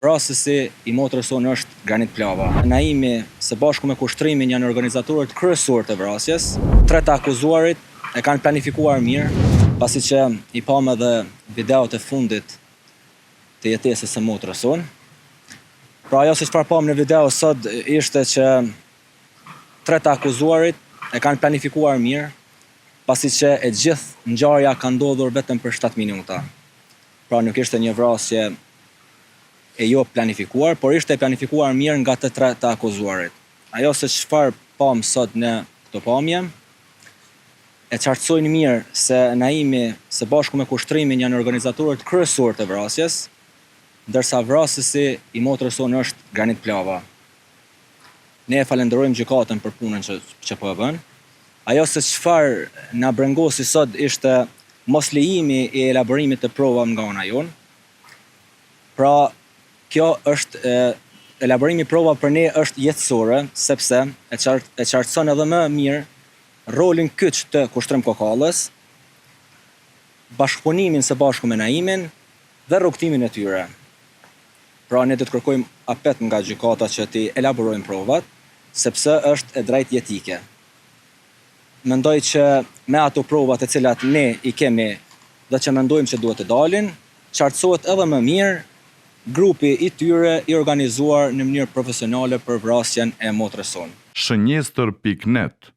Vrasësi i motrës sonë është Granit Plava. Naimi së bashku me kushtrimin janë organizatorët kryesorë të vrasjes. 3 të akuzuarit e kanë planifikuar mirë, pasi që i pam edhe videot e fundit të jetesës së motrës sonë. Pra ajo se çfarë pam në video sot ishte që 3 të akuzuarit e kanë planifikuar mirë, pasi që e gjithë ngjarja ka ndodhur vetëm për 7 minuta. Pra nuk ishte një vrasje e jo planifikuar, por ishte planifikuar mirë nga të 3 të akuzuarit. Ajo se çfarë pam sot në këto pamje, e qartësojnë mirë se Naimi së bashku me kushtrimin janë organizatorët kryesorë të vrasjes, ndërsa vrasësi i motrës sonë është Granit Plava. Ne e falenderojmë gjykatën për punën që po e bën. Ajo se çfarë na brengosi sot ishte mos lejimi i elaborimit të provave nga ana jonë. Pra, kjo është elaborimi prova për ne është jetësore, sepse e qartëson edhe më mirë rolin kyç të Kushtrim Kokallës, bashkëpunimin së bashku me Naimin dhe rrugtimin e tyre. Pra ne do të kërkojmë apet nga gjykata që t'i elaborojnë provat, sepse është e drejtë jetike. Mendoj që me ato provat e cilat ne i kemi dhe që mendojmë që duhet të dalin, qartësohet edhe më mirë grupi i tyre i organizuar në mënyrë profesionale për vrasjen e motrës sonë. Shënjestër.net